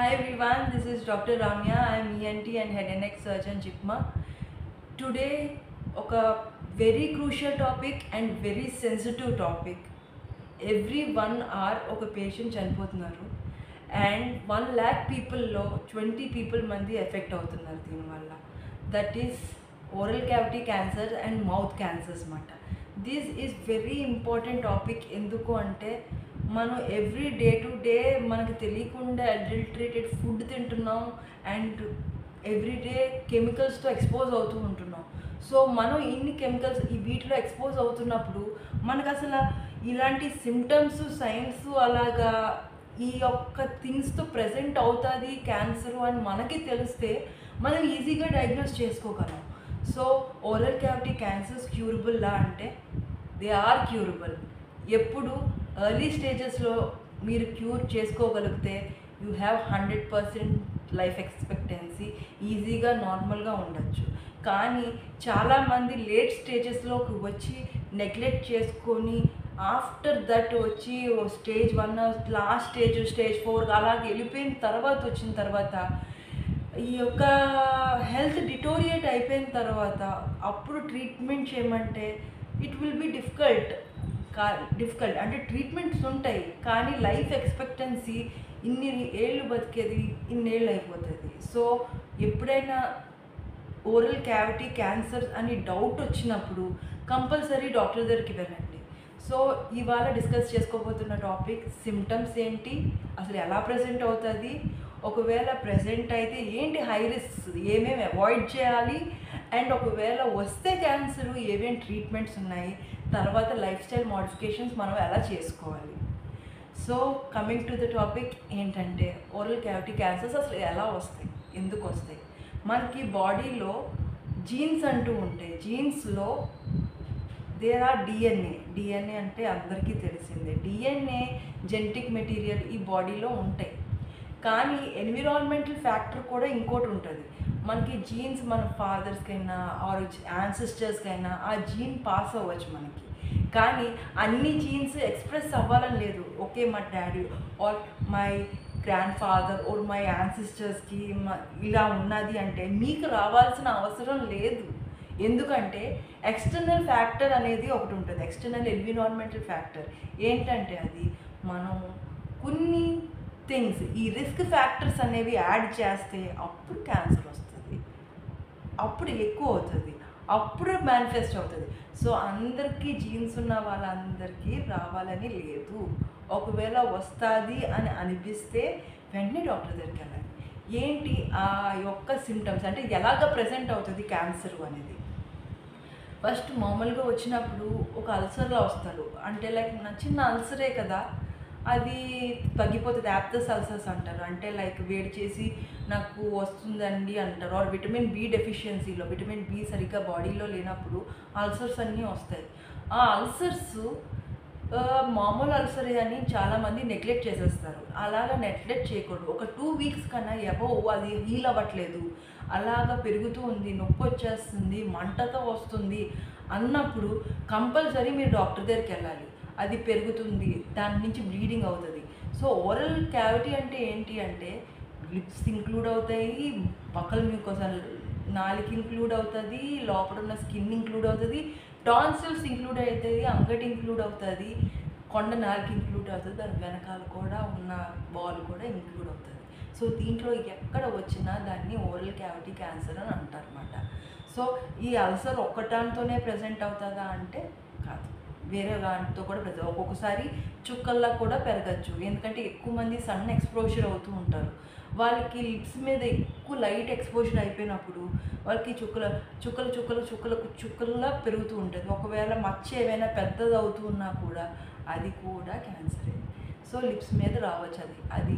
Hi everyone, this is Dr. Ramya. I am ENT and head and neck surgeon JIPMA. Today, a very crucial topic and very sensitive topic. Every 1 hour, ఒక patient చనిపోతున్నారు and 1 lakh పీపుల్లో 20 people మంది effect అవుతున్నారు దీనివల్ల. That is oral cavity cancer and mouth cancers అన్నమాట. This is very important topic. ఎందుకు అంటే మనం ఎవ్రీ డే టు డే మనకు తెలియకుండా అడల్టరేటెడ్ ఫుడ్ తింటున్నాం అండ్ ఎవ్రీడే కెమికల్స్తో ఎక్స్పోజ్ అవుతూ ఉంటున్నాం. సో మనం ఇన్ని కెమికల్స్ వీటిలో ఎక్స్పోజ్ అవుతున్నప్పుడు మనకు అసలు ఇలాంటి సిమ్టమ్స్ సైన్స్ అలాగా ఈ యొక్క థింగ్స్తో ప్రజెంట్ అవుతుంది క్యాన్సర్ అని మనకి తెలిస్తే మనం ఈజీగా డయాగ్నోస్ చేసుకోగలం. సో ఓరల్ క్యావిటీ క్యాన్సర్స్ క్యూరబుల్లా అంటే దే ఆర్ క్యూరబుల్. ఎప్పుడు ఎర్లీ స్టేజెస్లో మీరు క్యూర్ చేసుకోగలిగితే యూ హ్యావ్ 100% లైఫ్ ఎక్స్పెక్టెన్సీ, ఈజీగా నార్మల్గా ఉండొచ్చు. కానీ చాలామంది లేట్ స్టేజెస్లోకి వచ్చి నెగ్లెక్ట్ చేసుకొని ఆఫ్టర్ దట్ వచ్చి స్టేజ్ 1 లాస్ట్ స్టేజ్ 4 అలాగే వెళ్ళిపోయిన తర్వాత వచ్చిన తర్వాత ఈ యొక్క హెల్త్ డిటోరియేట్ అయిపోయిన తర్వాత అప్పుడు ట్రీట్మెంట్ చేయమంటే ఇట్ విల్ బి డిఫికల్ట్ అంటే ట్రీట్మెంట్స్ ఉంటాయి కానీ లైఫ్ ఎక్స్పెక్టెన్సీ ఇన్ని ఏళ్ళు బతికేది ఇన్నేళ్ళు అయిపోతుంది. సో ఎప్పుడైనా ఓరల్ క్యావిటీ క్యాన్సర్ అని డౌట్ వచ్చినప్పుడు కంపల్సరీ డాక్టర్ దగ్గరికి వెళ్ళండి. సో ఇవాళ డిస్కస్ చేసుకోబోతున్న టాపిక్ సిమ్టమ్స్ ఏంటి, అసలు ఎలా ప్రజెంట్ అవుతుంది, ఒకవేళ ప్రజెంట్ అయితే ఏంటి హై రిస్క్, ఏమేమి అవాయిడ్ చేయాలి, అండ్ ఒకవేళ వస్తే క్యాన్సర్ ఏమేమి ట్రీట్మెంట్స్ ఉన్నాయి, తర్వాత లైఫ్ స్టైల్ మోడిఫికేషన్స్ మనం ఎలా చేసుకోవాలి. So coming to the topic ఏంటంటే ఓరల్ క్యావిటీ క్యాన్సర్స్ అసలు ఎలా వస్తాయి, ఎందుకు వస్తాయి. మనకి బాడీలో జీన్స్ అంటూ ఉంటాయి. జీన్స్లో దేర్ ఆర్ డిఎన్ఏ అంటే అందరికీ తెలిసిందే. డిఎన్ఏ జెనెటిక్ మెటీరియల్ ఈ బాడీలో ఉంటాయి. కానీ ఎన్విరాన్మెంటల్ ఫ్యాక్టర్ కూడా ఇంకోటి ఉంటుంది. మనకి జీన్స్ మన ఫాదర్స్కైనా ఆర్ యాన్సిస్టర్స్కైనా ఆ జీన్ పాస్ అవ్వచ్చు మనకి. కానీ అన్ని జీన్స్ ఎక్స్ప్రెస్ అవ్వాలని లేదు. Okay my daddy or my grand father or my యాన్సిస్టర్స్కి ఇలా ఉన్నది అంటే మీకు రావాల్సిన అవసరం లేదు. ఎందుకంటే ఎక్స్టర్నల్ ఫ్యాక్టర్ అనేది ఒకటి ఉంటుంది. ఎక్స్టర్నల్ ఎన్విరాన్మెంటల్ ఫ్యాక్టర్ ఏంటంటే అది మనం కొన్ని థింగ్స్ ఈ రిస్క్ ఫ్యాక్టర్స్ అనేవి యాడ్ చేస్తే అప్పుడు క్యాన్సర్ వస్తుంది, అప్పుడు ఎక్కువ అవుతుంది, అప్పుడు మేనిఫెస్ట్ అవుతుంది. సో అందరికీ జీన్స్ ఉన్న వాళ్ళందరికీ రావాలని లేదు. ఒకవేళ వస్తుంది అని అనిపిస్తే వెంటనే డాక్టర్ దగ్గరికి వెళ్ళాలి. ఏంటి ఆ యొక్క సిమ్టమ్స్ అంటే ఎలాగ ప్రజెంట్ అవుతుంది క్యాన్సర్ అనేది. ఫస్ట్ మామూలుగా వచ్చినప్పుడు ఒక అల్సర్లో వస్తారు. అంటే లైక్ చిన్న అల్సరే కదా, అది తగ్గిపోతుంది. యాప్తస్ అల్సర్స్ అంటారు. అంటే లైక్ వేడి చేసి నాకు వస్తుందండి అంటారు. ఆర్ విటమిన్ బి డెఫిషియన్సీలో విటమిన్ బి సరిగ్గా బాడీలో లేనప్పుడు అల్సర్స్ అన్నీ వస్తాయి. ఆ అల్సర్స్ మామూలు అల్సరే అని చాలామంది నెగ్లెక్ట్ చేసేస్తారు. అలాగా నెగ్లెక్ట్ చేయకూడదు. ఒక 2 weeks కన్నా అబోవ్ అది హీల్ అవ్వట్లేదు, అలాగా పెరుగుతూ ఉంది, నొప్పి వచ్చేస్తుంది, మంటతో వస్తుంది అన్నప్పుడు కంపల్సరీ మీరు డాక్టర్ దగ్గరికి వెళ్ళాలి. అది పెరుగుతుంది, దాని నుంచి బ్లీడింగ్ అవుతుంది. సో ఓరల్ క్యావిటీ అంటే ఏంటి అంటే లిప్స్ ఇంక్లూడ్ అవుతాయి, బకల్ మ్యూకోసా నాలుక ఇంక్లూడ్ అవుతుంది, లోపల ఉన్న స్కిన్ ఇంక్లూడ్ అవుతుంది, టాన్సిల్స్ ఇంక్లూడ్ అవుతుంది, అంగటి ఇంక్లూడ్ అవుతుంది, కొండ నాలుక ఇంక్లూడ్ అవుతుంది, దాని వెనకాల కూడా ఉన్న బాల్ కూడా ఇంక్లూడ్ అవుతుంది. సో దీంట్లో ఎక్కడ వచ్చినా దాన్ని ఓరల్ క్యావిటీ క్యాన్సర్ అని అంటారు అన్నమాట. సో ఈ అల్సర్ ఒక్కటానితోనే ప్రజెంట్ అవుతుందా అంటే కాదు, వేరే దాంతో కూడా ప్రజెంట్. ఒక్కొక్కసారి చుక్కల్లా కూడా పెరగచ్చు. ఎందుకంటే ఎక్కువ మంది సన్ ఎక్స్పోజర్ అవుతూ ఉంటారు. వాళ్ళకి లిప్స్ మీద ఎక్కువ లైట్ ఎక్స్పోజర్ అయిపోయినప్పుడు వాళ్ళకి చుక్కలులా పెరుగుతూ ఉంటుంది. ఒకవేళ మచ్చ ఏమైనా పెద్దది అవుతూ ఉన్నా కూడా అది కూడా క్యాన్సరే. సో లిప్స్ మీద రావచ్చు, అది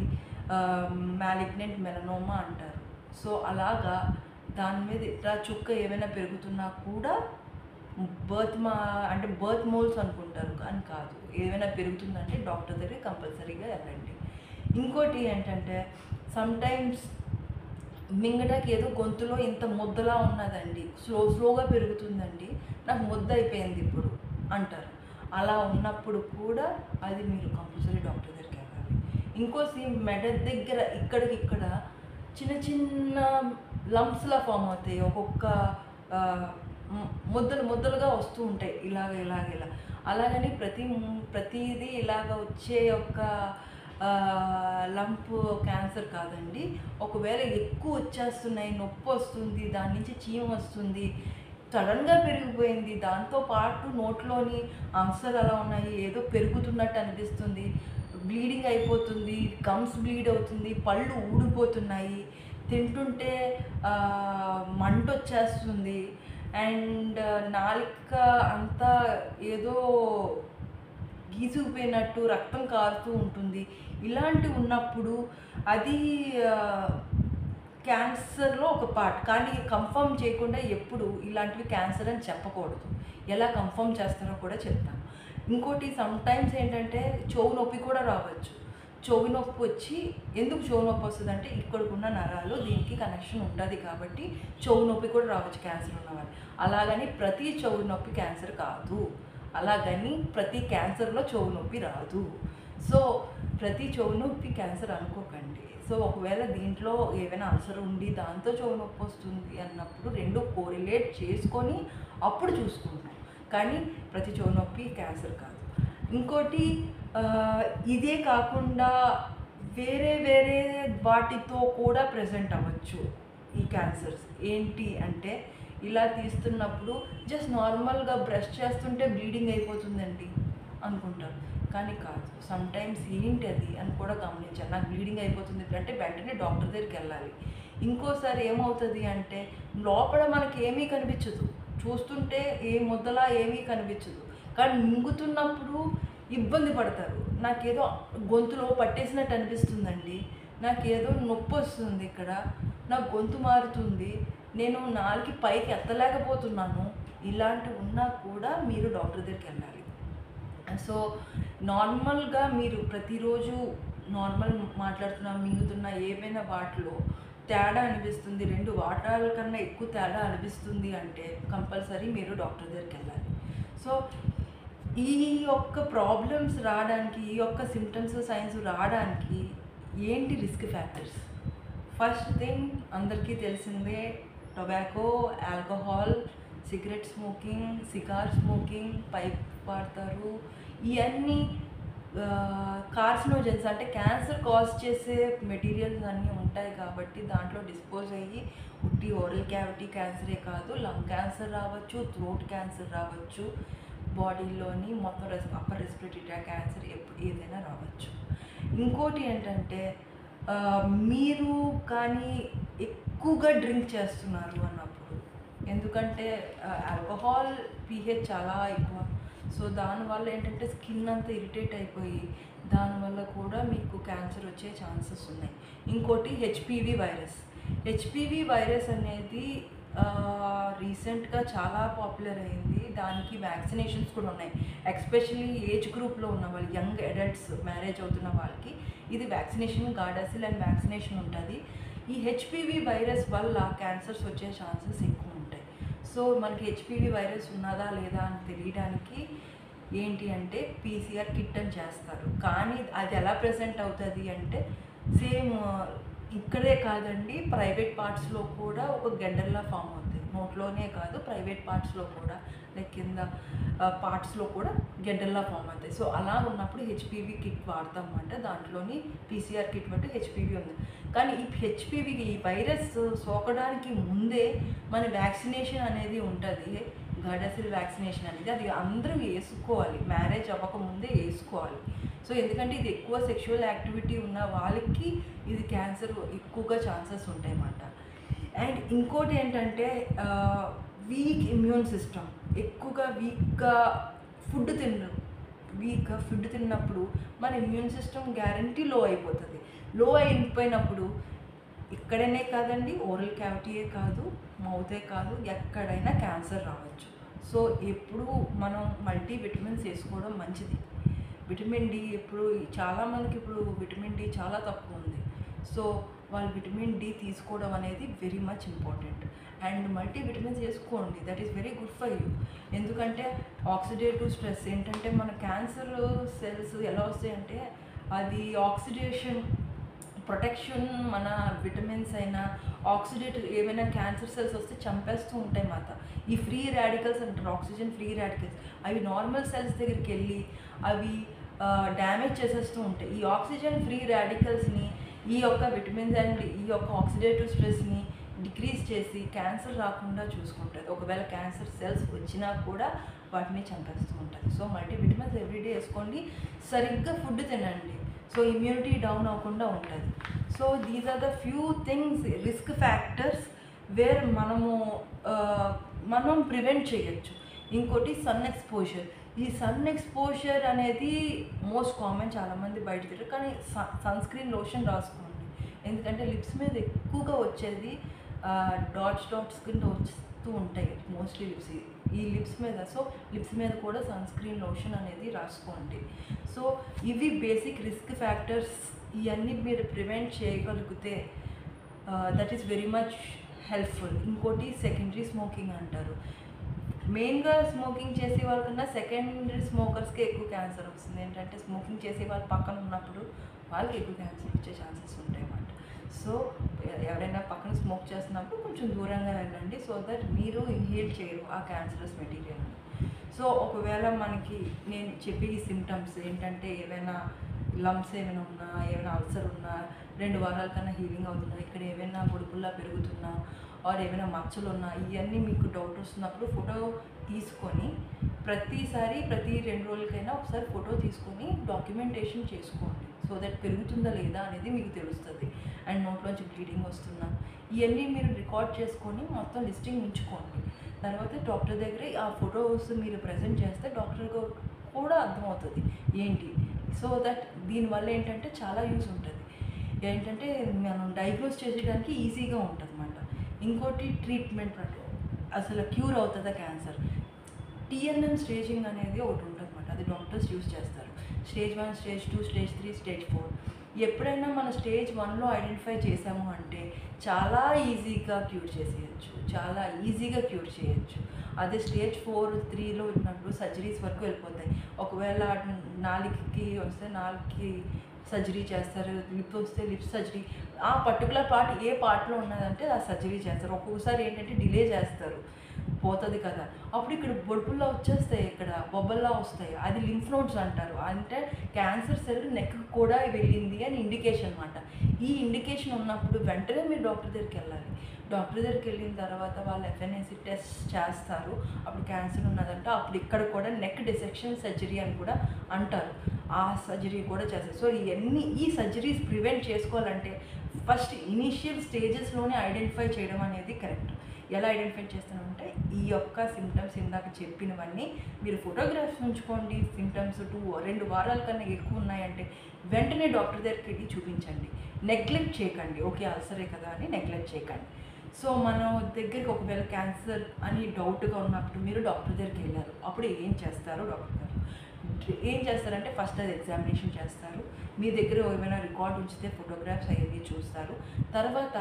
మ్యాలిగ్నెంట్ మెలనోమా అంటారు. సో అలాగా దాని మీద ఇట్లా చుక్క ఏమైనా పెరుగుతున్నా కూడా బర్త్ మోల్స్ అనుకుంటారు కానీ కాదు. ఏమైనా పెరుగుతుందంటే డాక్టర్ దగ్గర కంపల్సరీగా వెళ్ళండి. ఇంకోటి ఏంటంటే సమ్టైమ్స్ మింగటానికి ఏదో గొంతులో ఇంత ముద్దలా ఉన్నదండి, స్లోగా పెరుగుతుందండి, నాకు ముద్ద అయిపోయింది ఇప్పుడు అంటారు. అలా ఉన్నప్పుడు కూడా అది మీరు కంపల్సరీ డాక్టర్ దగ్గరికి వెళ్ళాలి. ఇంకో సీమ్ మెడ దగ్గర ఇక్కడ చిన్న చిన్న లంప్స్లా ఫామ్ అవుతాయి. ఒక్కొక్క ముద్దలుగా వస్తూ ఉంటాయి, ఇలా. అలాగని ప్రతిదీ ఇలాగ వచ్చే ఒక లంప్ క్యాన్సర్ కాదండి. ఒకవేళ ఎక్కువ వచ్చేస్తున్నాయి, నొప్పి వస్తుంది, దాని నుంచి చీమ వస్తుంది, సడన్గా పెరిగిపోయింది, దాంతోపాటు నోట్లోని అంశాలు అలా ఉన్నాయి, ఏదో పెరుగుతున్నట్టు అనిపిస్తుంది, బ్లీడింగ్ అయిపోతుంది, గమ్స్ బ్లీడ్ అవుతుంది, పళ్ళు ఊడిపోతున్నాయి, తింటుంటే మంట వచ్చేస్తుంది, అండ్ నాలుక అంతా ఏదో గీసుకుపోయినట్టు రక్తం కారుతూ ఉంటుంది. ఇలాంటివి ఉన్నప్పుడు అది క్యాన్సర్లో ఒక పార్ట్. కానీ కన్ఫర్మ్ చేయకుండా ఎప్పుడు ఇలాంటివి క్యాన్సర్ అని చెప్పకూడదు. ఎలా కన్ఫర్మ్ చేస్తారో కూడా చెప్తాను. ఇంకోటి సమ్టైమ్స్ ఏంటంటే చెవు నొప్పి కూడా రావచ్చు. చెవి నొప్పి వచ్చి, ఎందుకు చెవు నొప్పి వస్తుంది అంటే ఇక్కడికున్న నరాలు దీనికి కనెక్షన్ ఉంటుంది కాబట్టి చెవు నొప్పి కూడా రావచ్చు క్యాన్సర్ ఉన్నవాళ్ళు. అలాగని ప్రతి చెవు నొప్పి క్యాన్సర్ కాదు, అలాగని ప్రతి క్యాన్సర్లో చెవు నొప్పి రాదు. సో ప్రతి చెవు నొప్పి క్యాన్సర్ అనుకోకండి. సో ఒకవేళ దీంట్లో ఏమైనా అల్సర్ ఉండి దాంతో చెవు నొప్పి వస్తుంది అన్నప్పుడు రెండు కోరిలేట్ చేసుకొని అప్పుడు చూసుకుంటాం, కానీ ప్రతి చెవు నొప్పి క్యాన్సర్ కాదు. ఇంకోటి ఇదే కాకుండా వేరే వాటితో కూడా ప్రెజెంట్ అవ్వచ్చు ఈ క్యాన్సర్స్. ఏంటి అంటే ఇలా తీస్తున్నప్పుడు జస్ట్ నార్మల్గా బ్రష్ చేస్తుంటే బ్లీడింగ్ అయిపోతుందండి అనుకుంటారు, కానీ కాదు. సమ్టైమ్స్ ఏంటి అది అని కూడా గమనించాను. నాకు బ్లీడింగ్ అయిపోతుంది అంటే వెంటనే డాక్టర్ దగ్గరికి వెళ్ళాలి. ఇంకోసారి ఏమవుతుంది అంటే లోపల మనకి ఏమీ కనిపించదు, చూస్తుంటే ఏ ముద్దలా ఏమీ కనిపించదు, కానీ మింగుతున్నప్పుడు ఇబ్బంది పడతారు. నాకేదో గొంతులో పట్టేసినట్టు అనిపిస్తుందండి, నాకేదో నొప్పి వస్తుంది, ఇక్కడ నా గొంతు మారుతుంది, నేను నాలుగు పైకి ఎత్తలేకపోతున్నాను. ఇలాంటివి ఉన్నా కూడా మీరు డాక్టర్ దగ్గరికి వెళ్ళాలి. సో నార్మల్గా మీరు ప్రతిరోజు నార్మల్ మాట్లాడుతున్నా, మింగుతున్నా, ఏవైనా వాటిలో తేడా అనిపిస్తుంది, 2 వాటాల కన్నా ఎక్కువ తేడా అనిపిస్తుంది అంటే కంపల్సరీ మీరు డాక్టర్ దగ్గరికి వెళ్ళాలి. సో ఈ యొక్క ప్రాబ్లమ్స్ రావడానికి, ఈ యొక్క సిమ్టమ్స్ సైన్స్ రావడానికి ఏంటి రిస్క్ ఫ్యాక్టర్స్? ఫస్ట్ థింగ్ అందరికీ తెలిసిందే, tobacco, alcohol, cigarette smoking, cigar smoking, pipe వాడతారు. ఇవన్నీ కార్సినోజన్స్ అంటే క్యాన్సర్ కాజ్ చేసే మెటీరియల్స్ అన్నీ ఉంటాయి కాబట్టి దాంట్లో డిస్పోజ్ అయ్యి ఉట్టి ఓరల్ క్యావిటీ క్యాన్సరే కాదు, లంగ్ క్యాన్సర్ రావచ్చు, థ్రోట్ క్యాన్సర్ రావచ్చు, బాడీలోని మొత్తం అప్పర్ రెస్పిరేటరీ ట్రాక్ట్ క్యాన్సర్ ఏదైనా రావచ్చు. ఇంకోటి ఏంటంటే మీరు కానీ ఎక్కువగా డ్రింక్ చేస్తున్నారు అన్నప్పుడు, ఎందుకంటే ఆల్కహాల్ పీహెచ్ చాలా ఎక్కువ, సో దానివల్ల ఏంటంటే స్కిన్ అంతా ఇరిటేట్ అయిపోయి దానివల్ల కూడా మీకు క్యాన్సర్ వచ్చే ఛాన్సెస్ ఉన్నాయి. ఇంకోటి హెచ్పివి వైరస్ అనేది రీసెంట్గా చాలా పాపులర్ అయింది. దానికి వ్యాక్సినేషన్స్ కూడా ఉన్నాయి. ఎస్పెషల్లీ ఏజ్ గ్రూప్లో ఉన్న వాళ్ళు, యంగ్ అడల్ట్స్, మ్యారేజ్ అవుతున్న వాళ్ళకి ఇది వ్యాక్సినేషన్, గార్డాసిల్ అండ్ వ్యాక్సినేషన్ ఉంటుంది. ఈ హెచ్పివి వైరస్ వల్ల క్యాన్సర్స్ వచ్చే ఛాన్సెస్ ఎక్కువ ఉంటాయి. సో మనకి హెచ్పివి వైరస్ ఉన్నదా లేదా అని తెలియడానికి ఏంటి అంటే పీసీఆర్ కిట్ అని చేస్తారు. కానీ అది ఎలా ప్రెజెంట్ అవుతుంది అంటే సేమ్ ఇక్కడే కాదండి, ప్రైవేట్ పార్ట్స్లో కూడా ఒక గెడ్డల్లా ఫామ్ అవుతుంది. నోట్లోనే కాదు, ప్రైవేట్ పార్ట్స్లో కూడా, లైక్ కింద పార్ట్స్లో కూడా గెడ్డల్లా ఫామ్ అవుతాయి. సో అలా ఉన్నప్పుడు హెచ్పివి కిట్ వాడతామంట. దాంట్లోని పీసీఆర్ కిట్ బట్టి హెచ్పివి ఉంది. కానీ ఈ హెచ్పివికి, ఈ వైరస్ సోకడానికి ముందే మన వ్యాక్సినేషన్ అనేది ఉంటుంది, గార్డాసిల్ వ్యాక్సినేషన్ అనేది. అది అందరూ వేసుకోవాలి, మ్యారేజ్ అవ్వకముందే వేసుకోవాలి. సో ఎందుకంటే ఇది ఎక్కువ సెక్షువల్ యాక్టివిటీ ఉన్న వాళ్ళకి ఇది క్యాన్సర్ ఎక్కువగా ఛాన్సెస్ ఉంటాయి అన్నమాట. అండ్ ఇంకోటి ఏంటంటే వీక్ ఇమ్యూన్ సిస్టమ్, ఎక్కువగా వీక్గా ఫుడ్ తిన్నప్పుడు మన ఇమ్యూన్ సిస్టమ్ గ్యారంటీ లో అయిపోతుంది. లో అయిపోయినప్పుడు ఇక్కడనే కాదండి, ఓరల్ క్యావిటీయే కాదు, మౌతే కాదు, ఎక్కడైనా క్యాన్సర్ రావచ్చు. సో ఎప్పుడు మనం మల్టీ విటమిన్స్ వేసుకోవడం మంచిది. విటమిన్ డి ఇప్పుడు చాలామందికి విటమిన్ డి చాలా తక్కువ ఉంది. సో వాళ్ళు విటమిన్ డి తీసుకోవడం అనేది very much important. And multi vitamins వేసుకోండి, that is very good for you. ఎందుకంటే ఆక్సిడేటివ్ స్ట్రెస్ ఏంటంటే మన క్యాన్సర్ సెల్స్ ఎలా వస్తాయంటే అది ఆక్సిడేషన్ ప్రొటెక్షన్, మన విటమిన్స్ అయినా ఆక్సిడేటివ్ ఏమైనా క్యాన్సర్ సెల్స్ వస్తే చంపేస్తూ ఉంటాయి మాట. ఈ ఫ్రీ రాడికల్స్ అంటారు, ఆక్సిజన్ ఫ్రీ రాడికల్స్, అవి నార్మల్ సెల్స్ దగ్గరికి వెళ్ళి అవి డ్యామేజ్ చేసేస్తూ ఉంటాయి. ఈ ఆక్సిజన్ ఫ్రీ రాడికల్స్ని ఈ యొక్క విటమిన్స్ అండ్ ఈ యొక్క ఆక్సిడేటివ్ స్ట్రెస్ని డిక్రీజ్ చేసి క్యాన్సర్ రాకుండా చూసుకుంటుంది. ఒకవేళ క్యాన్సర్ సెల్స్ వచ్చినా కూడా వాటిని చంపేస్తూ ఉంటుంది. సో మల్టీవిటమిన్స్ ఎవ్రీడే వేసుకోండి, సరిగ్గా ఫుడ్ తినండి, సో ఇమ్యూనిటీ డౌన్ అవ్వకుండా ఉంటుంది. So these are the few things, risk factors where మనం ప్రివెంట్ చేయొచ్చు. ఇంకోటి సన్ ఎక్స్పోజర్. ఈ సన్ ఎక్స్పోజర్ అనేది మోస్ట్ కామన్, చాలామంది బయట తింటారు, కానీ సన్ స్క్రీన్ లోషన్ రాసుకోండి. ఎందుకంటే లిప్స్ మీద ఎక్కువగా వచ్చేది డాట్స్ కింద వస్తూ ఉంటాయి మోస్ట్లీ ఈ లిప్స్ మీద. సో లిప్స్ మీద కూడా సన్ స్క్రీన్ లోషన్ అనేది రాసుకోండి. సో ఇవి బేసిక్ రిస్క్ ఫ్యాక్టర్స్. ఇవన్నీ మీరు ప్రివెంట్ చేయగలిగితే that is very much helpful. ఇంకోటి సెకండరీ స్మోకింగ్ అంటారు. మెయిన్గా స్మోకింగ్ చేసే వాళ్ళకన్నా సెకండరీ స్మోకర్స్కి ఎక్కువ క్యాన్సర్ వస్తుంది. ఏంటంటే స్మోకింగ్ చేసే వాళ్ళు పక్కన ఉన్నప్పుడు వాళ్ళకి ఎక్కువ క్యాన్సర్ వచ్చే ఛాన్సెస్ ఉంటాయి అన్నమాట. సో ఎవరైనా పక్కన స్మోక్ చేస్తున్నప్పుడు కొంచెం దూరంగా వెళ్ళండి, సో దట్ మీరు ఇన్హేల్ చేయరు ఆ క్యాన్సరస్ మెటీరియల్ని. సో ఒకవేళ మనకి నేను చెప్పే ఈ సిమ్టమ్స్ ఏంటంటే ఏవైనా లంప్స్ ఏమైనా ఉన్నా, ఏమైనా అల్సర్ ఉన్నా, 2 వారాల కన్నా హీలింగ్ అవుతున్నా, ఇక్కడ ఏమైనా బొడుపుల్లా పెరుగుతున్నా ఆర్ ఏమైనా మచ్చలు ఉన్నా, ఇవన్నీ మీకు డౌట్ వస్తున్నప్పుడు ఫోటో తీసుకొని ప్రతి 2 రోజులకైనా ఒకసారి ఫోటో తీసుకొని డాక్యుమెంటేషన్ చేసుకోండి. సో దట్ పెరుగుతుందా లేదా అనేది మీకు తెలుస్తుంది. అండ్ నోట్లోంచి బ్లీడింగ్ వస్తున్నా, ఇవన్నీ మీరు రికార్డ్ చేసుకొని మొత్తం లిస్టింగ్ ఉంచుకోండి. తర్వాత డాక్టర్ దగ్గర ఆ ఫొటోస్ మీరు ప్రజెంట్ చేస్తే డాక్టర్కి కూడా అర్థమవుతుంది ఏంటి. సో దట్ దీనివల్ల ఏంటంటే చాలా యూజ్ ఉంటుంది. ఏంటంటే మనం డయాగ్నోస్ చేసేయడానికి ఈజీగా ఉంటుంది అన్నమాట. ఇంకోటి ట్రీట్మెంట్, అసలు క్యూర్ అవుతుందా క్యాన్సర్. టీఎన్ఎం స్టేజింగ్ అనేది ఒకటి ఉంటుంది అన్నమాట. అది డాక్టర్స్ యూజ్ చేస్తారు. Stage 1, stage 2, stage 3, stage 4. ఎప్పుడైనా మన స్టేజ్ 1లో ఐడెంటిఫై చేసాము అంటే చాలా ఈజీగా క్యూర్ చేయొచ్చు. అదే స్టేజ్ 4, 3లో ఉన్నప్పుడు సర్జరీస్ వరకు వెళ్ళిపోతాయి. ఒకవేళ నాలుగుకి వస్తే నాలుగుకి సర్జరీ చేస్తారు, లిప్ వస్తే లిప్ సర్జరీ, ఆ పర్టికులర్ పార్ట్ ఏ పార్ట్లో ఉన్నదంటే ఆ సర్జరీ చేస్తారు. ఒక్కొక్కసారి ఏంటంటే డిలే చేస్తారు, పోతుంది కదా, అప్పుడు ఇక్కడ బొడుపుల్లో వచ్చేస్తాయి, ఇక్కడ బొబ్బల్లా వస్తాయి, అది లింఫ్ నోడ్స్ అంటారు. అంటే క్యాన్సర్ సెల్ నెక్ కూడా వెళ్ళింది అని ఇండికేషన్ అన్నమాట. ఈ ఇండికేషన్ ఉన్నప్పుడు వెంటనే మీరు డాక్టర్ దగ్గరికి వెళ్ళాలి. డాక్టర్ దగ్గరికి వెళ్ళిన తర్వాత వాళ్ళు ఎఫ్ఎన్ఏసి టెస్ట్ చేస్తారు. అప్పుడు క్యాన్సర్ ఉన్నదంటే అప్పుడు ఇక్కడ కూడా నెక్ డిసెక్షన్ సర్జరీ అని కూడా అంటారు, ఆ సర్జరీ కూడా చేస్తారు. సో ఈ సర్జరీస్ ప్రివెంట్ చేసుకోవాలంటే ఫస్ట్ ఇనీషియల్ స్టేజెస్లోనే ఐడెంటిఫై చేయడం అనేది కరెక్ట్. ఎలా ఐడెంటిఫై చేస్తామంటే ఈ యొక్క సిమ్టమ్స్ ఇందాక చెప్పినవన్నీ మీరు ఫోటోగ్రాఫ్స్ ఉంచుకోండి. సిమ్టమ్స్ 2 వారాల కన్నా ఎక్కువ ఉన్నాయంటే వెంటనే డాక్టర్ దగ్గరికి వెళ్ళి చూపించండి. నెగ్లెక్ట్ చేయకండి. ఓకే అల్సరే కదా అని నెగ్లెక్ట్ చేయకండి. సో మన దగ్గరికి ఒకవేళ క్యాన్సర్ అని డౌట్గా ఉన్నప్పుడు మీరు డాక్టర్ దగ్గరికి వెళ్ళారు, అప్పుడు ఏం చేస్తారు డాక్టర్ గారు? ఏం చేస్తారంటే ఫస్ట్ అది ఎగ్జామినేషన్ చేస్తారు. మీ దగ్గర ఏమైనా రికార్డ్ ఉంచితే ఫోటోగ్రాఫ్స్ అవి చూస్తారు. తర్వాత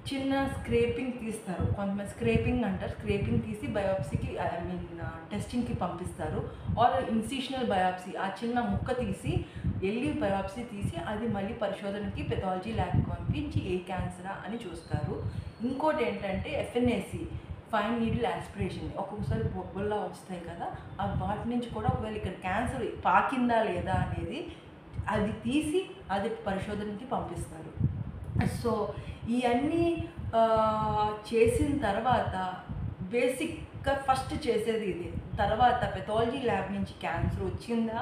చిన్న స్క్రేపింగ్ తీస్తారు, కొంతమంది స్క్రేపింగ్ అంటారు. స్క్రేపింగ్ తీసి బయాప్సీకి టెస్టింగ్కి పంపిస్తారు. ఆర్ ఇన్సిషనల్ బయాప్సీ, ఆ చిన్న ముక్క తీసి వెళ్ళి బయాప్సీ తీసి అది మళ్ళీ పరిశోధనకి పెథాలజీ ల్యాబ్కి పంపించి ఏ క్యాన్సరా అని చూస్తారు. ఇంకోటి ఏంటంటే ఎఫ్ఎన్ఏసి, ఫైన్ నీడిల్ యాస్పిరేషన్. ఒక్కొక్కసారి బొబ్బల్లా వస్తాయి కదా, ఆ వాటి నుంచి కూడా ఒకవేళ ఇక్కడ క్యాన్సర్ పాకిందా లేదా అనేది అది తీసి అది పరిశోధనకి పంపిస్తారు. సో ఇవన్నీ చేసిన తర్వాత బేసిక్గా ఫస్ట్ చేసేది ఇది. తర్వాత పెథాలజీ ల్యాబ్ నుంచి క్యాన్సర్ వచ్చిందా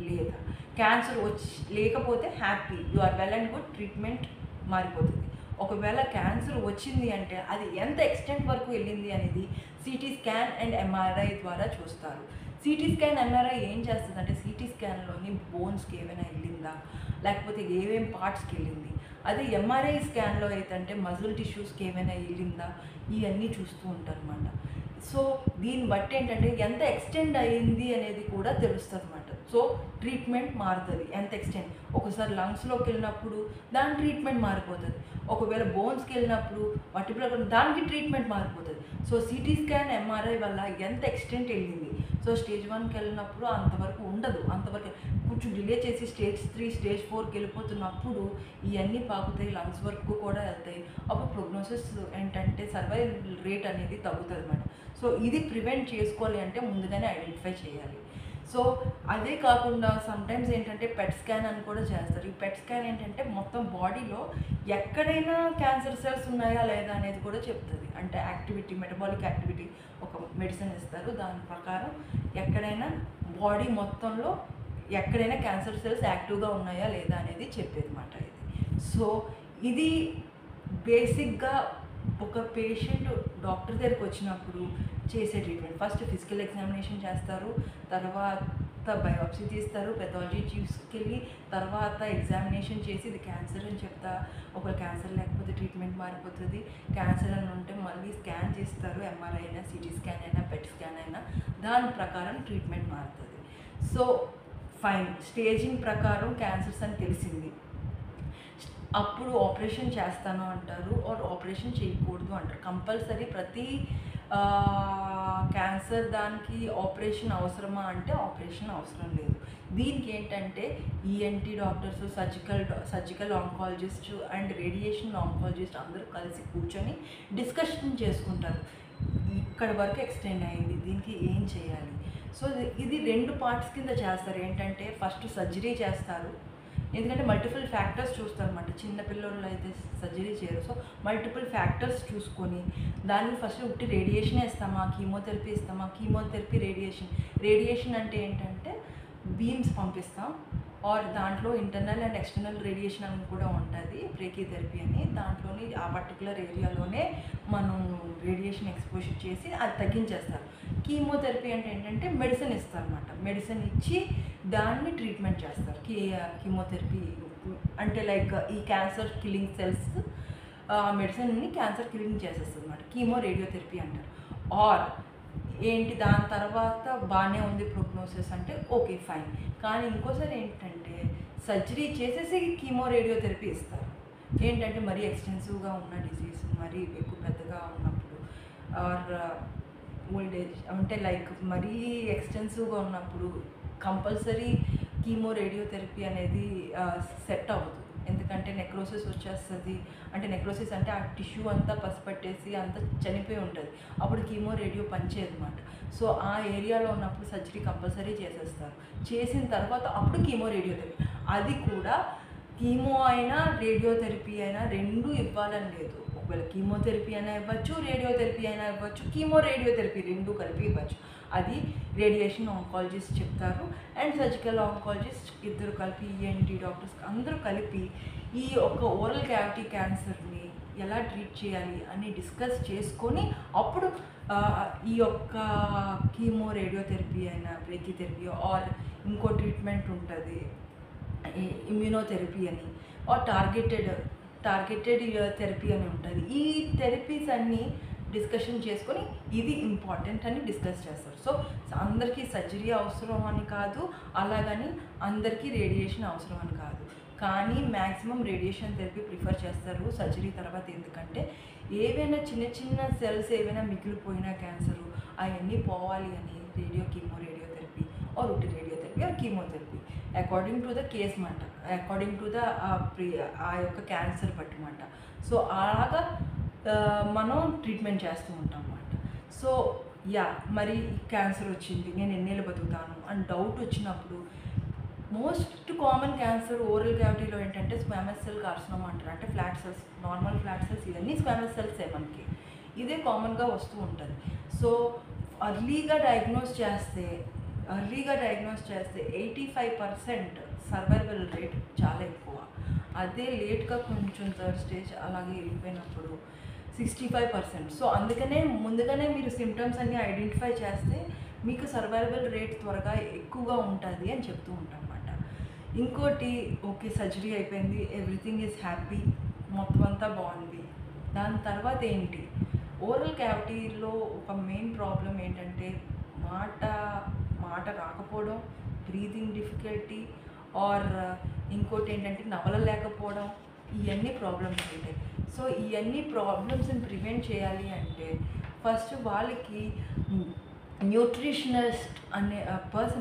లేదా, క్యాన్సర్ లేకపోతే happy, you are well and good, treatment మారిపోతుంది. ఒకవేళ క్యాన్సర్ వచ్చింది అంటే అది ఎంత ఎక్స్టెంట్ వరకు వెళ్ళింది అనేది సిటీ స్కాన్ అండ్ ఎంఆర్ఐ ద్వారా చూస్తారు. సిటీ స్కాన్ ఎంఆర్ఐ ఏం చేస్తుంది అంటే సిటీ స్కాన్లోని బోన్స్కి ఏమైనా వెళ్ళిందా, లేకపోతే ఏమేం పార్ట్స్కి వెళ్ళింది. అదే ఎంఆర్ఐ స్కాన్లో అయితే అంటే మజిల్ టిష్యూస్కి ఏమైనా వెళ్ళిందా, ఇవన్నీ చూస్తూ ఉంటారు అన్నమాట. సో దీన్ని బట్టి ఏంటంటే ఎంత ఎక్స్టెండ్ అయ్యింది అనేది కూడా తెలుస్తుంది అన్నమాట. సో ట్రీట్మెంట్ మారుతుంది ఎంత ఎక్స్టెండ్. ఒకసారి లంగ్స్లోకి వెళ్ళినప్పుడు దాని ట్రీట్మెంట్ మారిపోతుంది, ఒకవేళ బోన్స్కి వెళ్ళినప్పుడు వర్టిబ్రల్ దానికి ట్రీట్మెంట్ మారిపోతుంది. సో సిటీ స్కాన్ ఎంఆర్ఐ వల్ల ఎంత ఎక్స్టెంట్ వెళ్ళింది, సో సో స్టేజ్ 1కి వెళ్ళినప్పుడు అంతవరకు ఉండదు, అంతవరకు కొంచెం డిలే చేసి స్టేజ్ 3 స్టేజ్ 4కి వెళ్ళిపోతున్నప్పుడు ఇవన్నీ పాకుతాయి, లంగ్స్ వరకు కూడా వెళ్తాయి. అప్పుడు ప్రోగ్నోసిస్ ఏంటంటే సర్వైవల్ రేట్ అనేది తగ్గుతుంది మేడం. సో ఇది ప్రివెంట్ చేసుకోవాలి అంటే ముందుగానే ఐడెంటిఫై చేయాలి. సో అదే కాకుండా సమ్టైమ్స్ ఏంటంటే పెట్ స్కాన్ అని కూడా చేస్తారు. ఈ పెట్ స్కాన్ ఏంటంటే మొత్తం బాడీలో ఎక్కడైనా క్యాన్సర్ సెల్స్ ఉన్నాయా లేదా అనేది కూడా చెప్తుంది. అంటే యాక్టివిటీ, మెటబాలిక్ యాక్టివిటీ ఒక మెడిసిన్ ఇస్తారు, దాని ప్రకారం ఎక్కడైనా బాడీ మొత్తంలో ఎక్కడైనా క్యాన్సర్ సెల్స్ యాక్టివ్గా ఉన్నాయా లేదా అనేది చెప్పేది మాట ఇది. సో ఇది బేసిక్గా ఒక పేషెంట్ డాక్టర్ దగ్గరికి వచ్చినప్పుడు చేసే ట్రీట్మెంట్. ఫస్ట్ ఫిజికల్ ఎగ్జామినేషన్ చేస్తారు, తర్వాత బయోప్సీ తీస్తారు, పెథాలజీ తీసుకెళ్ళి తర్వాత ఎగ్జామినేషన్ చేసి ఇది క్యాన్సర్ అని చెప్తా. ఒక క్యాన్సర్ లేకపోతే ట్రీట్మెంట్ మారిపోతుంది, క్యాన్సర్ అని ఉంటే మళ్ళీ స్కాన్ చేస్తారు, ఎంఆర్ఐ అయినా సిటీ స్కాన్ అయినా పెట్ స్కాన్ అయినా, దాని ప్రకారం ట్రీట్మెంట్ మారుతుంది. సో ఫైన్, స్టేజింగ్ ప్రకారం క్యాన్సర్స్ అని తెలిసింది, అప్పుడు ఆపరేషన్ చేస్తాను అంటారు, ఆర్ ఆపరేషన్ చేయకూడదు అంటారు. కంపల్సరీ ప్రతి క్యాన్సర్ దానికి ఆపరేషన్ అవసరమా అంటే ఆపరేషన్ అవసరం లేదు. దీనికి ఏంటంటే ENT doctors, surgical oncologist and radiation oncologist అందరూ కలిసి కూర్చొని డిస్కషన్ చేసుకుంటారు. ఇక్కడ వరకు ఎక్స్టెండ్ అయింది, దీనికి ఏం చేయాలి. సో ఇది 2 పార్ట్స్ కింద చేస్తారు. ఏంటంటే ఫస్ట్ సర్జరీ చేస్తారు, ఎందుకంటే మల్టిపుల్ ఫ్యాక్టర్స్ చూస్తారు అన్నమాట. చిన్నపిల్లలు అయితే సర్జరీ చేయరు. సో మల్టిపుల్ ఫ్యాక్టర్స్ చూసుకొని దాన్ని ఫస్ట్ ఉట్టి రేడియేషన్ ఇస్తామా, కీమోథెరపీ ఇస్తామా, కీమోథెరపీ రేడియేషన్ అంటే ఏంటంటే బీమ్స్ పంపిస్తాం, ఆర్ దాంట్లో ఇంటర్నల్ అండ్ ఎక్స్టర్నల్ రేడియేషన్ అని కూడా ఉంటుంది, బ్రేకీథెరపీ అని. దాంట్లోని ఆ పర్టికులర్ ఏరియాలోనే మనం రేడియేషన్ ఎక్స్పోజర్ చేసి అది తగ్గించేస్తారు. కీమోథెరపీ అంటే ఏంటంటే మెడిసిన్ ఇస్తారు అన్నమాట, మెడిసిన్ ఇచ్చి దాన్ని ట్రీట్మెంట్ చేస్తారు. కీమోథెరపీ అంటే లైక్ ఈ క్యాన్సర్ కిల్లింగ్ సెల్స్ మెడిసిన్ని క్యాన్సర్ కిల్లింగ్ చేసేస్తుంది అన్నమాట, కీమో రేడియోథెరపీ అంటారు. ఆర్ ఏంటి దాని తర్వాత బాగానే ఉంది ప్రోగ్నోసిస్ అంటే ఓకే ఫైన్, కానీ ఇంకోసారి ఏంటంటే సర్జరీ చేసేసి కీమో రేడియోథెరపీ ఇస్తారు. ఏంటంటే మరీ ఎక్స్టెన్సివ్గా ఉన్న డిసీజ్, మరీ ఎక్కువ పెద్దగా ఉన్నప్పుడు, ఆర్ ఓల్డ్ ఏజ్ అంటే లైక్ మరీ ఎక్స్టెన్సివ్గా ఉన్నప్పుడు కంపల్సరీ కీమో రేడియోథెరపీ అనేది సెట్ అవ్వదు. ఎందుకంటే నెక్రోసిస్ వచ్చేస్తుంది, అంటే నెక్రోసిస్ అంటే ఆ టిష్యూ అంతా పసిపట్టేసి అంతా చనిపోయి ఉంటుంది, అప్పుడు కీమో రేడియో పనిచేయదన్నమాట. సో ఆ ఏరియాలో ఉన్నప్పుడు సర్జరీ కంపల్సరీ చేసేస్తారు. చేసిన తర్వాత అప్పుడు కీమో రేడియోథెరపీ, అది కూడా కీమో అయినా రేడియోథెరపీ అయినా 2 ఇవ్వాలని లేదు. ఒకవేళ కీమోథెరపీ అయినా ఇవ్వచ్చు, రేడియోథెరపీ అయినా ఇవ్వచ్చు, కీమో రేడియోథెరపీ 2 కలిపి ఇవ్వచ్చు. అది రేడియేషన్ ఆంకాలజిస్ట్ చెప్తారు అండ్ సర్జికల్ ఆంకాలజిస్ట్ ఇద్దరు కలిపి, ఈఎన్టీ డాక్టర్స్ అందరూ కలిపి ఈ ఒక ఓరల్ క్యావిటీ క్యాన్సర్ని ఎలా ట్రీట్ చేయాలి అని డిస్కస్ చేసుకొని అప్పుడు ఈ యొక్క కీమో రేడియోథెరపీ అయినా బ్రేకీథెరపీ ఆర్ ఇంకో ట్రీట్మెంట్ ఉంటుంది ఇమ్యూనోథెరపీ అని, ఆర్ టార్గెటెడ్ థెరపీ అని ఉంటుంది. ఈ థెరపీస్ అన్నీ డిస్కషన్ చేసుకొని ఇది ఇంపార్టెంట్ అని డిస్కస్ చేస్తారు. సో అందరికీ సర్జరీ అవసరం అని కాదు, అలాగని అందరికీ రేడియేషన్ అవసరం అని కాదు, కానీ మ్యాక్సిమం రేడియేషన్ థెరపీ ప్రిఫర్ చేస్తారు సర్జరీ తర్వాత. ఎందుకంటే ఏవైనా చిన్న సెల్స్ ఏవైనా మిగిలిపోయినా క్యాన్సరు అవన్నీ పోవాలి అని కీమో రేడియోథెరపీ ఆర్ ఉట్టి radiotherapy or chemotherapy according to the case మాట, అకార్డింగ్ టు ద ఆ యొక్క క్యాన్సర్ బట్టి మాట. సో అలాగా మనం ట్రీట్మెంట్ చేస్తూ ఉంటాం అన్నమాట. సో మరి క్యాన్సర్ వచ్చింది, నేను ఎన్నేళ్ళు బతుకుతాను అని డౌట్ వచ్చినప్పుడు మోస్ట్ కామన్ క్యాన్సర్ ఓరల్ క్యావిటీలో ఏంటంటే స్క్వామస్ సెల్ కార్సినోమా అంటారు. అంటే flat cells, normal flat cells, ఇవన్నీ స్క్వామస్ సెల్సే మనకి, ఇదే కామన్గా వస్తూ ఉంటుంది. సో అర్లీగా డయాగ్నోస్ చేస్తే 85% సర్వైవల్ రేట్ చాలా ఎక్కువ. అదే లేట్గా కొంచెం 3rd స్టేజ్ అలాగే వెళ్ళిపోయినప్పుడు 65%. సో అందుకనే ముందుగానే మీరు సిమ్టమ్స్ అన్నీ ఐడెంటిఫై చేస్తే మీకు సర్వైవల్ రేట్ త్వరగా ఎక్కువగా ఉంటుంది అని చెప్తూ ఉంటాం అన్నమాట. ఇంకోటి ఓకే సర్జరీ అయిపోయింది, ఎవ్రీథింగ్ ఈజ్ హ్యాపీ, మొత్తం అంతా బాగుంది, దాని తర్వాత ఏంటి? ఓరల్ క్యావిటీలో ఒక మెయిన్ ప్రాబ్లం ఏంటంటే మాట రాకపోవడం, బ్రీతింగ్ డిఫికల్టీ, ఆర్ ఇంకోటి ఏంటంటే నవలలేకపోవడం, ఇవన్నీ ప్రాబ్లమ్స్ ఉంటాయి. సో ఇవన్నీ ప్రాబ్లమ్స్ని ప్రివెంట్ చేయాలి అంటే ఫస్ట్ వాళ్ళకి న్యూట్రిషనిస్ట్ అనే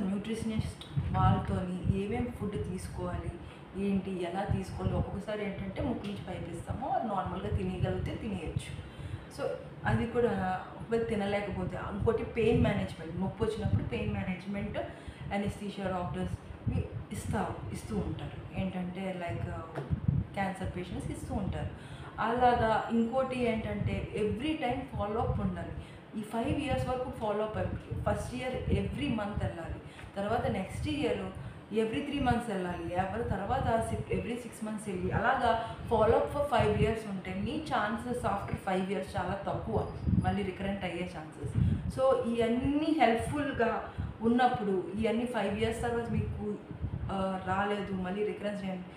న్యూట్రిషనిస్ట్ వాళ్ళతోని ఏమేమి ఫుడ్ తీసుకోవాలి, ఏంటి, ఎలా తీసుకోవాలి. ఒక్కొక్కసారి ఏంటంటే ముక్కు నుంచి పైపిస్తాము, అది నార్మల్గా తినగలిగితే తినేయచ్చు. సో అది కూడా ఒకవేళ తినలేకపోతే, ఇంకోటి పెయిన్ మేనేజ్మెంట్, నొప్పి వచ్చినప్పుడు పెయిన్ మేనేజ్మెంట్ అనెస్థీషియా డాక్టర్స్ ఇస్తూ ఉంటారు. ఏంటంటే లైక్ క్యాన్సర్ పేషెంట్స్ ఇస్తూ ఉంటారు. అలాగా ఇంకోటి ఏంటంటే ఎవ్రీ టైం ఫాలో అప్ ఉండాలి. ఈ 5 years వరకు ఫాలో అప్ అయిపోయి, ఫస్ట్ ఇయర్ ఎవ్రీ మంత్ వెళ్ళాలి, తర్వాత నెక్స్ట్ ఇయర్ ఎవ్రీ 3 months వెళ్ళాలి, తర్వాత ఎవ్రీ 6 months వెళ్ళి, అలాగా ఫాలో అప్ ఫర్ 5 years ఉంటే మీ ఛాన్సెస్ ఆఫ్టర్ 5 years చాలా తక్కువ మళ్ళీ రికరెంట్ అయ్యే ఛాన్సెస్. సో ఇవన్నీ హెల్ప్ఫుల్గా ఉన్నప్పుడు, ఇవన్నీ 5 years తర్వాత మీకు రాలేదు, మళ్ళీ రికరెన్స్ చేయండి,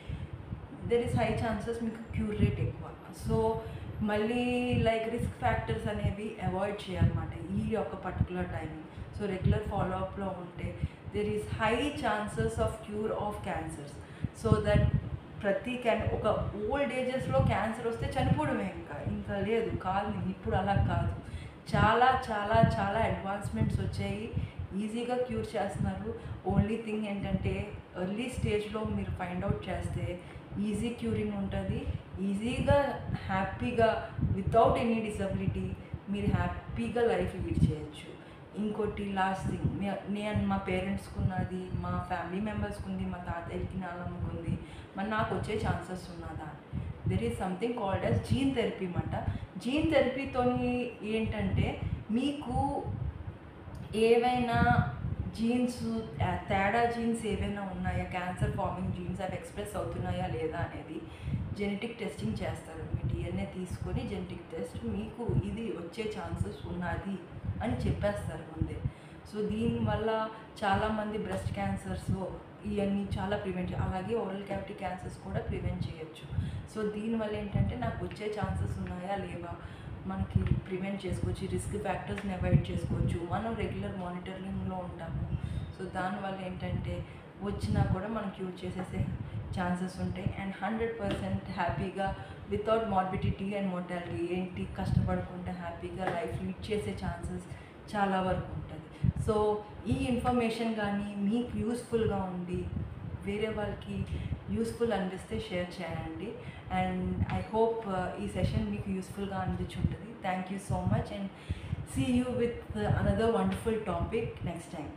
దెర్ ఇస్ హై ఛాన్సెస్ మీకు క్యూర్ రేట్ ఎక్కువ. సో మళ్ళీ లైక్ రిస్క్ ఫ్యాక్టర్స్ అనేవి అవాయిడ్ చేయాలన్నమాట ఈ యొక్క particular timing. So regular follow అప్లో ఉంటే there is high chances of cure of cancers. So that ఒక ఓల్డ్ ఏజెస్లో క్యాన్సర్ వస్తే చనిపోవడమే, ఇంకా లేదు కాదు. ఇప్పుడు అలా కాదు, చాలా చాలా చాలా అడ్వాన్స్మెంట్స్ వచ్చాయి, ఈజీగా క్యూర్ చేస్తున్నారు. ఓన్లీ థింగ్ ఏంటంటే ఎర్లీ స్టేజ్లో మీరు ఫైండ్ అవుట్ చేస్తే ఈజీ క్యూరింగ్ ఉంటుంది. ఈజీగా హ్యాపీగా వితౌట్ ఎనీ డిసబిలిటీ మీరు హ్యాపీగా లైఫ్ లీడ్ చేయొచ్చు. ఇంకోటి లాస్ట్ థింగ్, నేను మా పేరెంట్స్కి ఉన్నది, మా ఫ్యామిలీ మెంబర్స్కి ఉంది, మా తాతయ్యకి నాన్నమ్మకి ఉంది, మరి నాకు వచ్చే ఛాన్సెస్ ఉన్నదా? There is something called as gene therapy అన్నమాట. జీన్ థెరపీతో ఏంటంటే మీకు ఏవైనా జీన్స్ తేడా జీన్స్ ఏవైనా ఉన్నాయా, క్యాన్సర్ ఫార్మింగ్ జీన్స్ అవి ఎక్స్ప్రెస్ అవుతున్నాయా లేదా అనేది జెనెటిక్ టెస్టింగ్ చేస్తారు. మీ డిఎన్ఏ తీసుకొని జెనెటిక్ టెస్ట్ మీకు ఇది వచ్చే ఛాన్సెస్ ఉన్నది అని చెప్పేస్తారు ముందే. సో దీనివల్ల చాలామంది బ్రెస్ట్ క్యాన్సర్స్ ఇవన్నీ చాలా ప్రివెంట్, అలాగే ఓరల్ క్యావిటీ క్యాన్సర్స్ కూడా ప్రివెంట్ చేయొచ్చు. సో దీనివల్ల ఏంటంటే నాకు వచ్చే ఛాన్సెస్ ఉన్నాయా లేవా మనకి ప్రివెంట్ చేసుకోవచ్చు, రిస్క్ ఫ్యాక్టర్స్ని అవాయిడ్ చేసుకోవచ్చు. మనం రెగ్యులర్ మానిటరింగ్లో ఉంటాము. సో దానివల్ల ఏంటంటే వచ్చినా కూడా మనం క్యూర్ చేసేసే ఛాన్సెస్ ఉంటాయి. అండ్ 100% హ్యాపీగా వితౌట్ మార్బిడిటీ అండ్ మోర్టాలిటీ ఏంటి కష్టపడకుండా హ్యాపీగా లైఫ్ లీడ్ చేసే ఛాన్సెస్ చాలా వరకు ఉంటుంది. సో ఈ ఇన్ఫర్మేషన్ కానీ మీకు యూస్ఫుల్గా ఉండి వేరే వాళ్ళకి యూస్ఫుల్ అనిపిస్తే షేర్ చేయండి. అండ్ ఐ హోప్ ఈ సెషన్ మీకు యూస్ఫుల్గా అనిపించుంటుంది. Thank you so much and see you with another wonderful topic next time.